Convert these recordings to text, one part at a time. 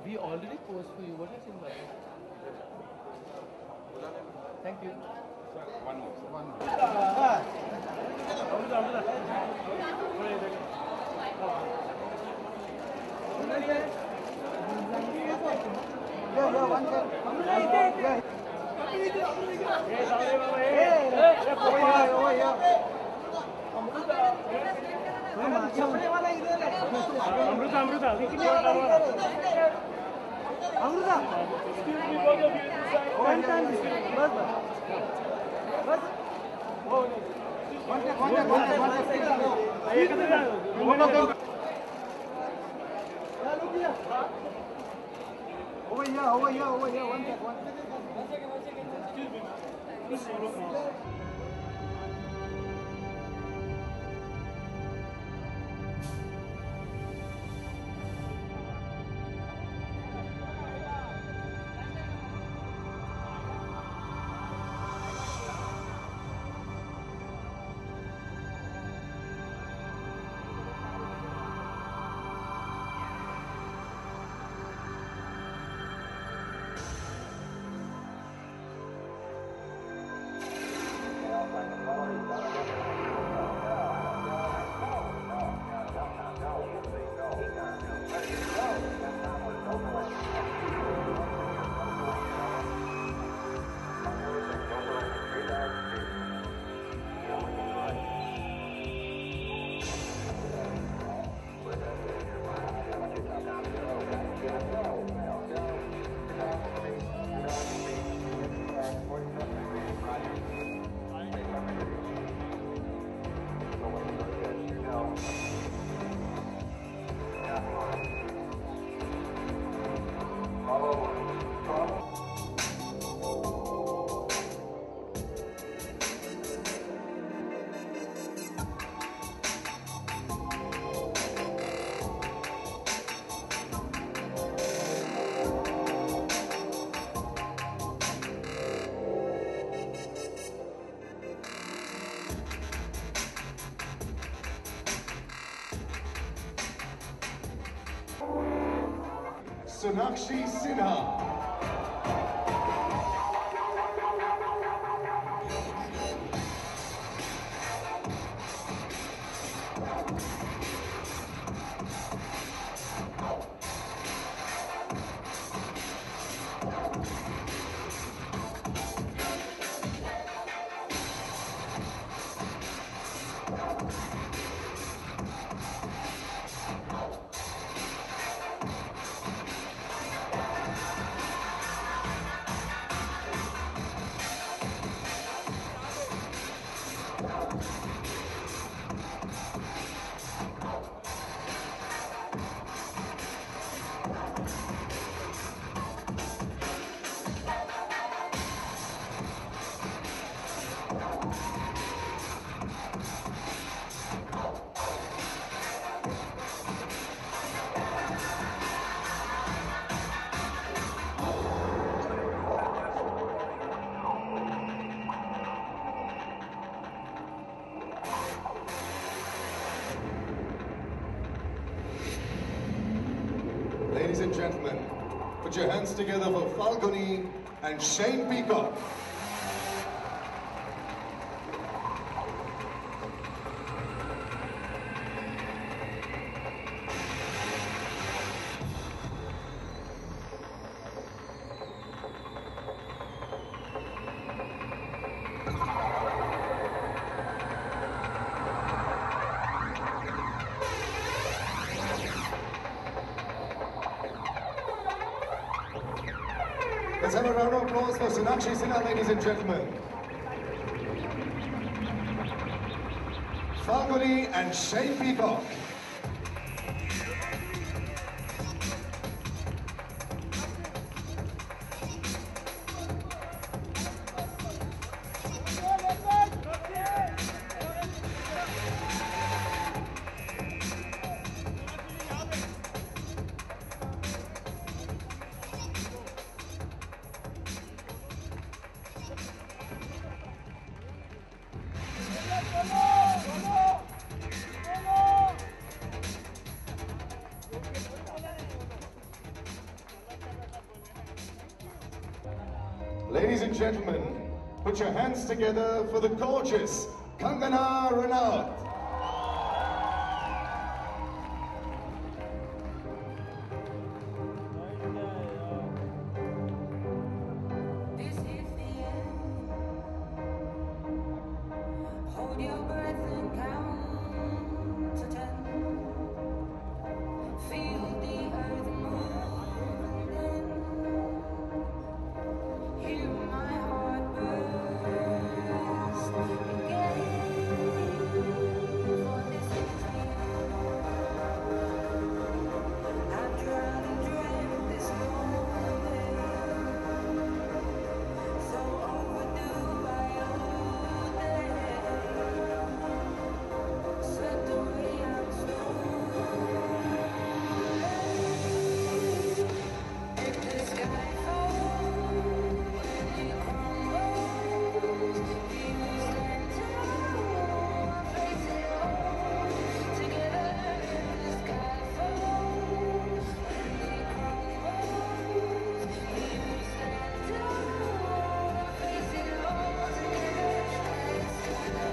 We already posed for you. What is in that? Thank you. One more. One more. Amrita Amrita Amrita over here, one second. Sonakshi Sinha. Ladies and gentlemen, put your hands together for Falguni and Shane Peacock. Let's have a round of applause for Sonakshi Sinha, ladies and gentlemen. Falguni and Shane Peacock. and gentlemen, put your hands together for the gorgeous Kangana Ranaut. This is the end. Hold your breath and count to 10. Feel the earth moving then. Hear my heart burst again. For this is the end. I've tried and dreamt this moment. So overdue, I owe them. Swept away, I'm stolen. If the sky falls and it crumbles, we will stand tall, face it all together. If the sky falls and it crumbles, we will stand tall, face it all together.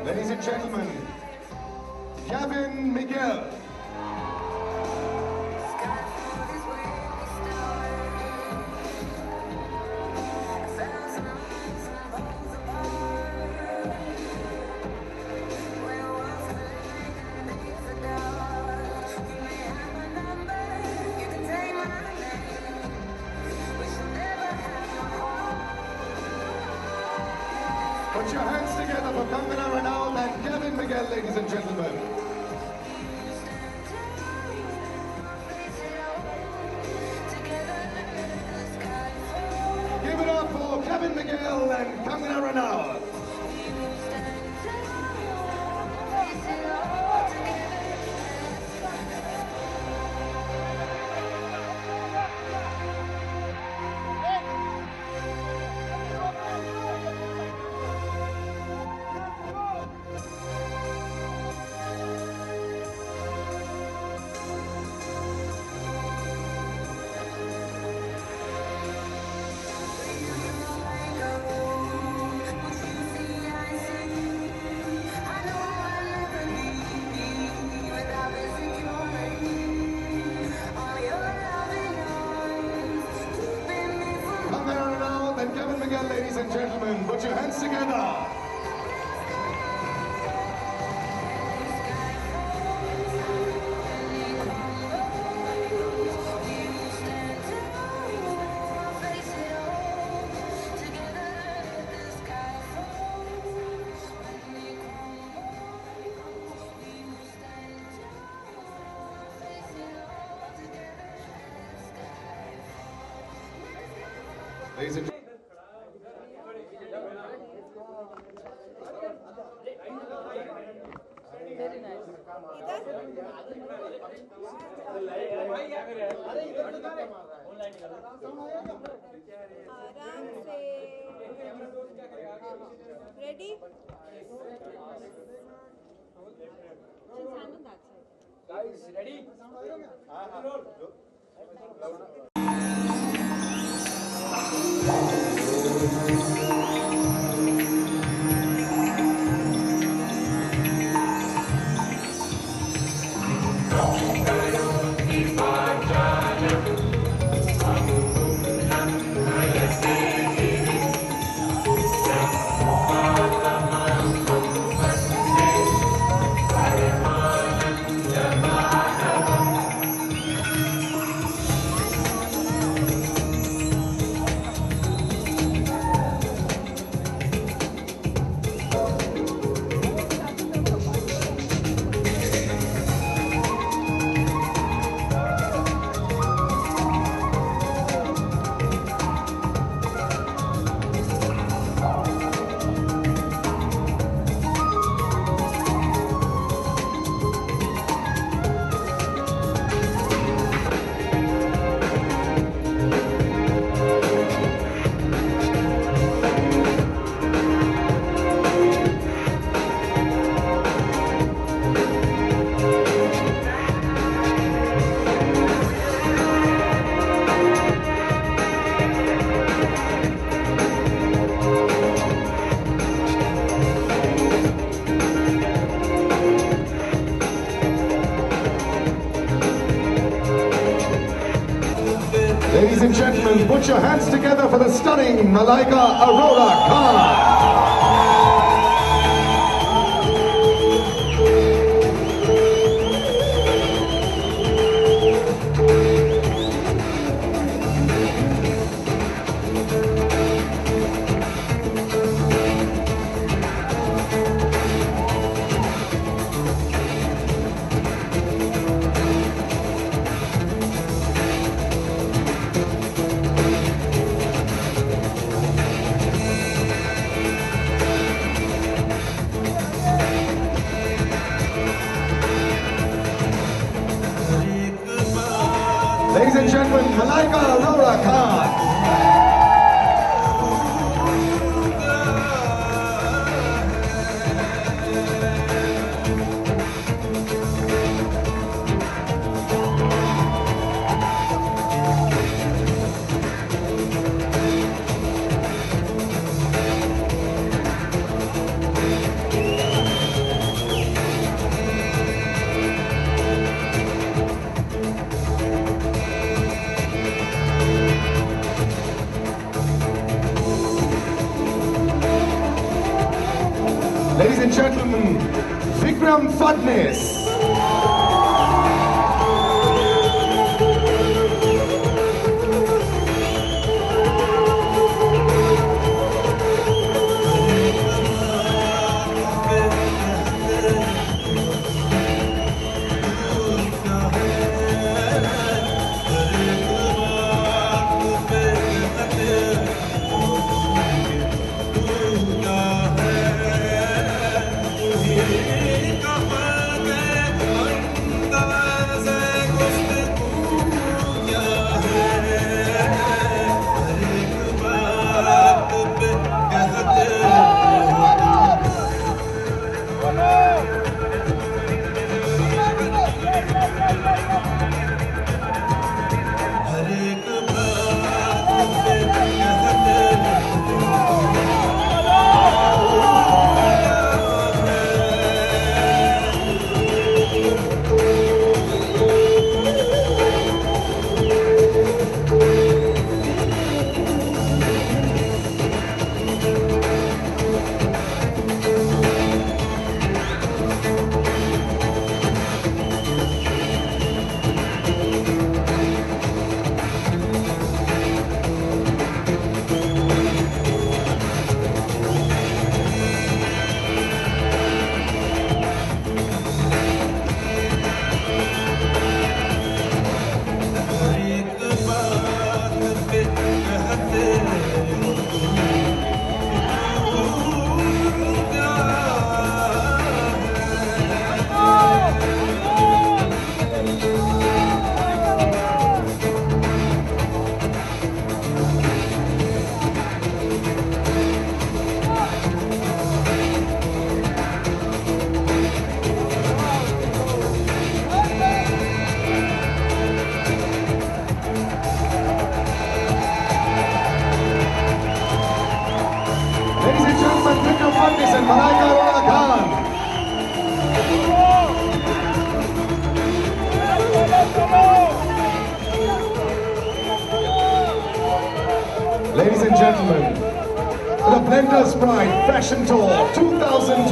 Ladies and gentlemen, Gavin Miguel. Skyfall is where we started. 1,000 miles and poles apart. Where walls collide and they forgot. You may have my number, you can take my name. We shall never have no heart. Put your hands together for Kangana Ranaut and Gavin Miguel, ladies and gentlemen. Give it up for Gavin Miguel and Kangana Ranaut. Kangana Ranaut and Gavin Miguel, ladies and gentlemen, put your hands together. Ladies and Very nice. आराम से ready Guys, ready? Put your hands together for the stunning Malaika Arora Khan. Ladies and gentlemen, Malaika Arora Khan. Ladies and gentlemen, Vikram Fadnis. Vikram Fadnis and Malaika Arora Khan. Ladies and gentlemen, the Blenders Pride Fashion Tour 2012.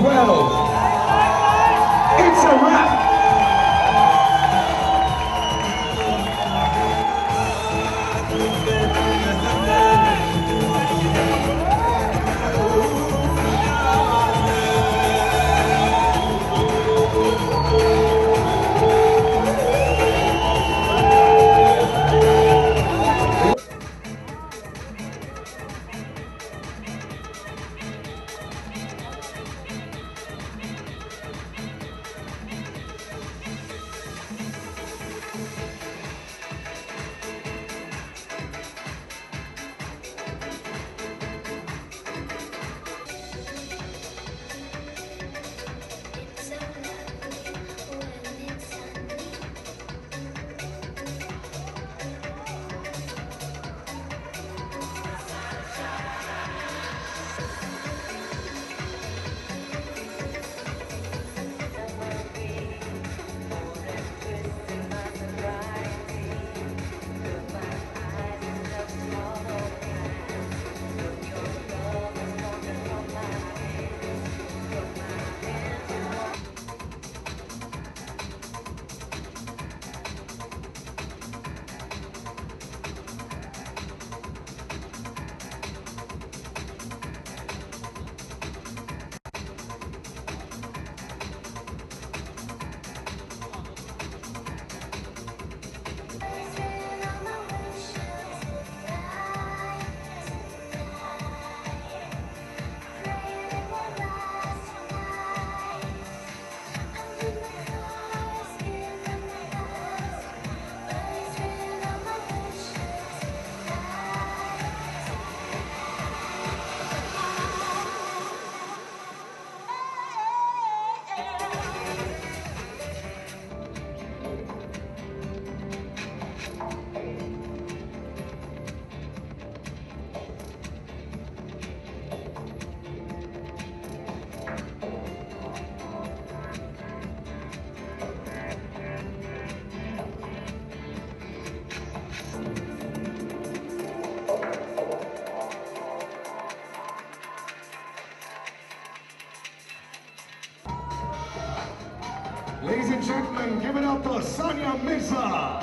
It's a wrap. Ladies and gentlemen, give it up for Sania Mirza.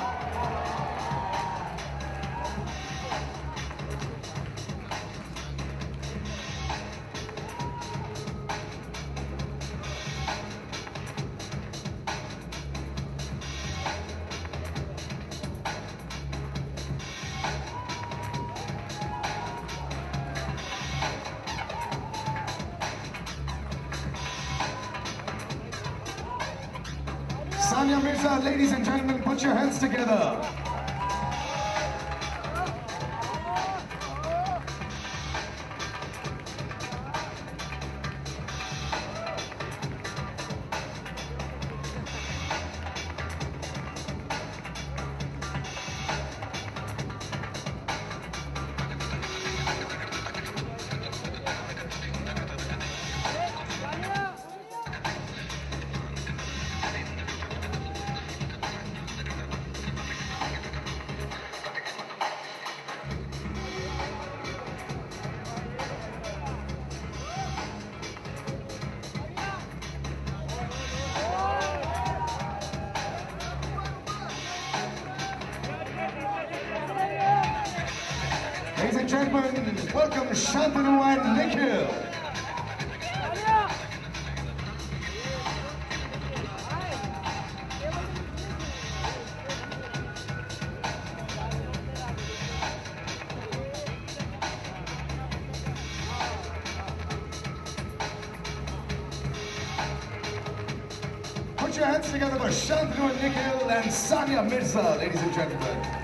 Sania Mirza, ladies and gentlemen, put your hands together. Ladies and gentlemen, welcome Shantanu and Nikhil. Put your hands together for Shantanu and Nikhil and Sania Mirza, ladies and gentlemen.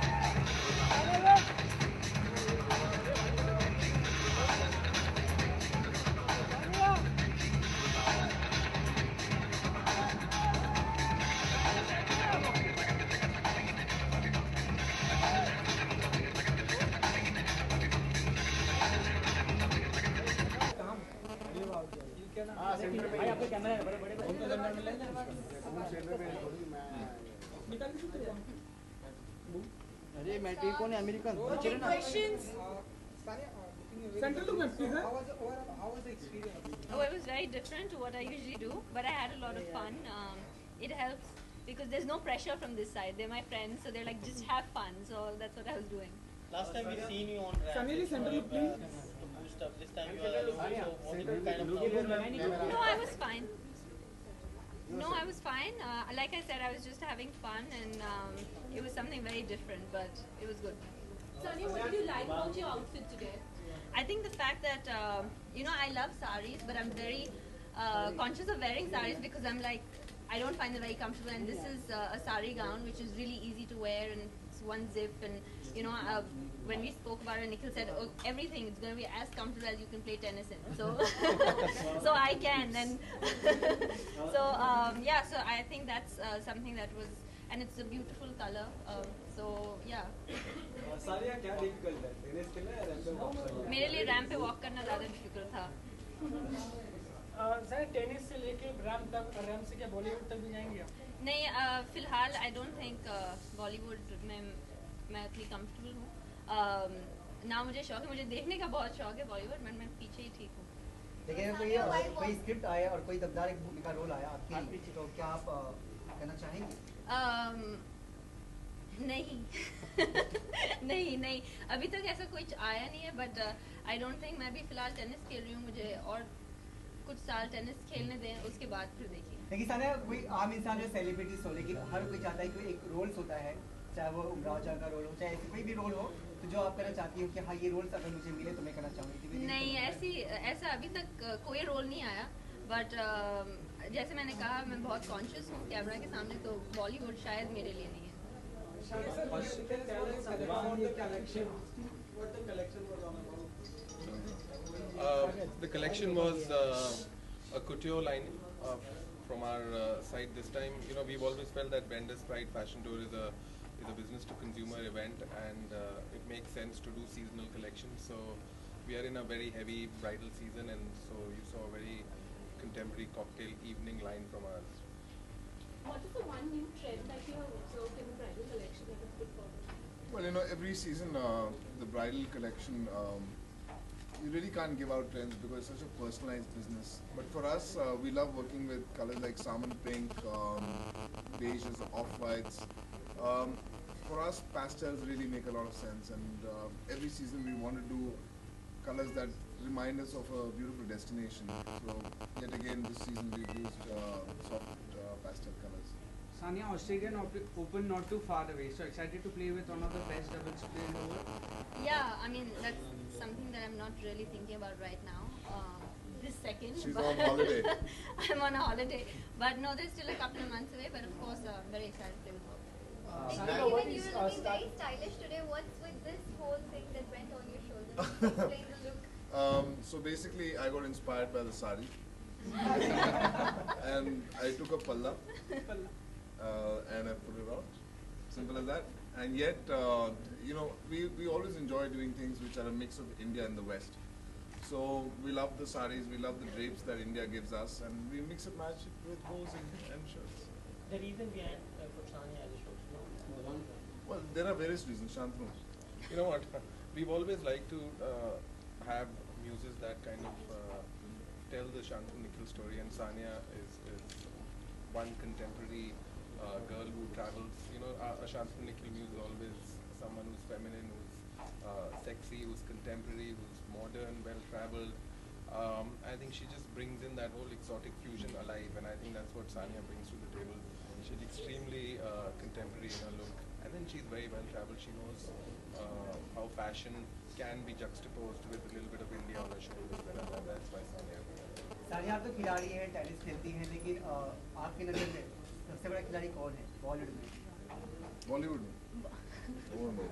अरे मैं ठीक हूँ American Questions? Central to Memphis, huh? Oh, it was very different to what I usually do, but I had a lot of fun. It helps because there's no pressure from this side. They're my friends, so they're like, just have fun. So that's what I was doing. Last time we seen you on ramp. Sunny, Central look, please. To boost up. This time you are alone. So what kind of No, I was fine. No, I was fine. Like I said, I was just having fun, and it was something very different, but it was good. Sonia, what did you like about your outfit today? I think the fact that, I love saris, but I'm very conscious of wearing saris because I'm like, I don't find it very comfortable. And this is a sari gown, which is really easy to wear, and it's one zip. And, when we spoke about it, Nikhil said, oh, everything is going to be as comfortable as you can play tennis in. So, so I can. And so I think that's something that was, and it's a beautiful color. So, yeah. सारिया क्या difficult है tennis खेलना या ramp पे walk करना मेरे लिए ramp पे वॉक करना ज़्यादा डिफिकल्ट था. सर टेनिस से लेके रैंप तक, रैंप से क्या बॉलीवुड तक भी जाएंगे आप? नहीं, फिलहाल आई डोंट थिंक बॉलीवुड में मैं उतनी कंफर्टेबल हूँ. ना मुझे शौक है, मुझे देखने का बहुत शौक है बॉलीवुड, मैं पीछे ही ठीक हूँ. लेकिन कोई स्क्रिप्ट आया और कोई दबदार एक भूमिका का रोल आया आपके लिए, तो क्या आप कहना चाहेंगे? नहीं अभी तक ऐसा कुछ आया नहीं है, बट आई डोंट थिंक. मैं भी फिलहाल टेनिस खेल रही हूँ, मुझे और कुछ साल टेनिस खेलने दें, उसके बाद फिर देखिए. लेकिन सानिया, कोई आम इंसान जो सेलिब्रिटीज हो, लेकिन हर कोई चाहता है कि एक रोल्स होता है, चाहे वो उमराव जान का रोल हो, चाहे कोई भी रोल हो, तो जो आप करना चाहती हो कि हाँ ये रोल्स अगर मुझे मिले तो मैं करना चाहूँगी. नहीं, ऐसा अभी तक कोई रोल नहीं आया, बट जैसे मैंने कहा, मैं बहुत कॉन्शियस हूँ कैमरा के सामने, तो बॉलीवुड शायद मेरे लिए नहीं है. The collection was a couture line from our side this time. We've always felt that Vendors Pride Fashion Tour is a business to consumer event, and it makes sense to do seasonal collections. So we are in a very heavy bridal season, and so you saw a very contemporary cocktail evening line from us. What is the one new trend that you have observed in the bridal collection that is good for? Well, every season the bridal collection you really can't give out trends because it's such a personalized business. But for us, we love working with colors like salmon pink, beiges, off-whites. For us, pastels really make a lot of sense, and every season we want to do colors that remind us of a beautiful destination. So yet again, this season we've used soft pastel colors. Sania, Australian Open not too far away, so excited to play with one of the best doubles played in the world? Yeah, I mean, that's something that I'm not really thinking about right now. This second. She's on holiday. I'm on a holiday. But no, there's still a couple of months away, but of course, very excited to play with her. Sania, what Even is you're looking very stylish today. What's with this whole thing that went on your shoulders? Explain the look. So basically, I got inspired by the sari, and I took a palla, and I put it out. Simple as that. And yet, you know, we always enjoy doing things which are a mix of India and the West. So we love the saris, we love the drapes that India gives us, and we mix and match it with bows and shirts. The reason behind for Sania as a show? Well, there are various reasons, Shantanu. You know what? We've always liked to have muses that kind of tell the Shantanu Nikhil story, and Sania is one contemporary girl who travels. You know, a Shantanu Nikhil muse is always someone who's feminine, who's sexy, who's contemporary, who's modern, well-traveled. I think she just brings in that whole exotic fusion alive, and I think that's what Sania brings to the table. She's extremely contemporary in her look, and then she's very well-traveled. She knows how fashion can be juxtaposed with a little bit of India on her shoulders, and that's why Sania. Sania आप तो खिलाड़ी हैं, tennis खेलती हैं, लेकिन आपकी नज़र में सबसे बड़ा खिलाड़ी कौन है बॉलीवुड में? Bollywood. Oh no.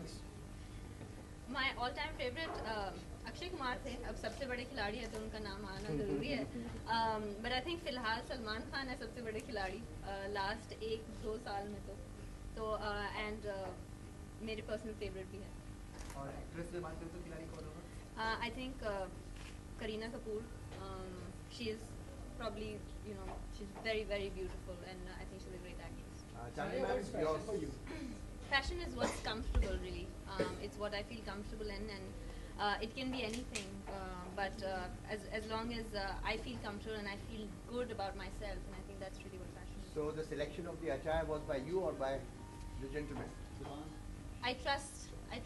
My all-time favorite Akshay Kumar थे. अब सबसे बड़े खिलाड़ी है तो उनका नाम आना ज़रूरी है. But I think फिलहाल सलमान खान है सबसे बड़े खिलाड़ी लास्ट 1-2 साल में तो and मेरे पर्सनल फेवरेट भी है. और एक्ट्रेस में बात करें तो खिलाड़ी कौन होगा? I think Kareena Kapoor. She is probably, you know, she's very, very beautiful, and I think she's a great actress. Sania, what is fashion for you? Fashion is what's comfortable, really. It's what I feel comfortable in, and it can be anything. But as long as I feel comfortable and I feel good about myself, and I think that's really what fashion is. So the selection of the attire was by you or by the gentleman? I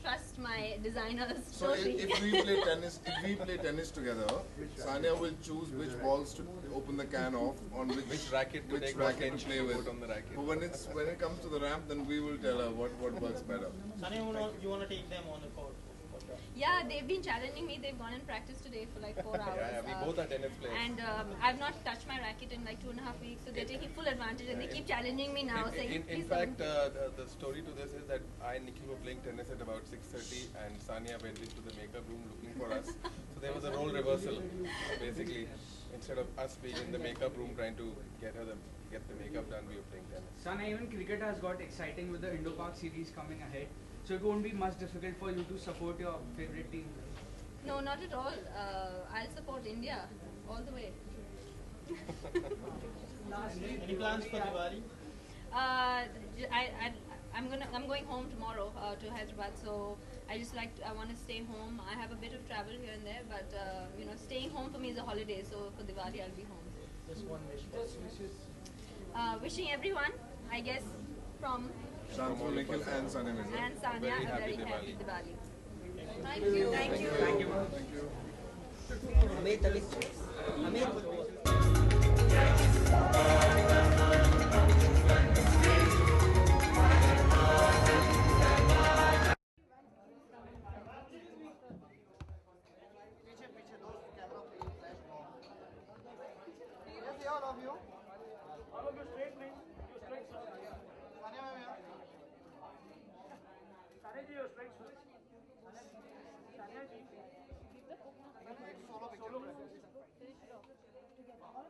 trust my designers So totally. if we play tennis together, Sania will choose which balls to open the can off, on which racket to take, what to tension play to with. put on the racket. But when it comes to the ramp, then we will tell her what works better. Sania, you want to take them on the court? Yeah, they've been challenging me. They've gone and practiced today for like 4 hours. Yeah, we both are tennis players. And I've not touched my racket in like 2.5 weeks, so they're taking full advantage, and they keep challenging me now, saying. In fact, the story to this is that I and Nikhil were playing tennis at about 6:30, and Sania went into the makeup room looking for us. So there was a role reversal, basically. Instead of us being in the makeup room trying to get the makeup done, we were playing tennis. Sania, even cricket has got exciting with the Indo-Pak series coming ahead. So it won't be much difficult for you to support your favorite team. No, not at all. I'll support India all the way. Any plans for Diwali? I'm going home tomorrow to Hyderabad, so I want to stay home. I have a bit of travel here and there, but you know, staying home for me is a holiday. So for Diwali, I'll be home. Just one wish. Wishing everyone, I guess, from Shantanu Nikhil and Sania Mirza. and Sania Very a happy very happy Diwali. Diwali. Thank you. Thank you. Thank you. Thank you. Amit,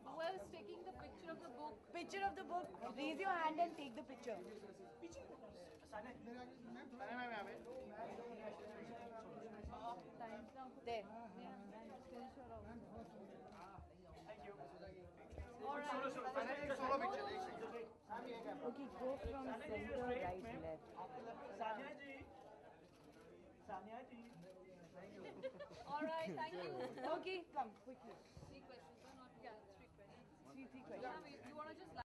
Who is taking the picture of the book? Picture of the book. Raise your hand and take the picture. There. Okay, go from center, right, left. Sania ji. All right, thank you. Okay, come quickly. Three questions, or not? Yeah, three questions. Three questions. Yeah, you want to just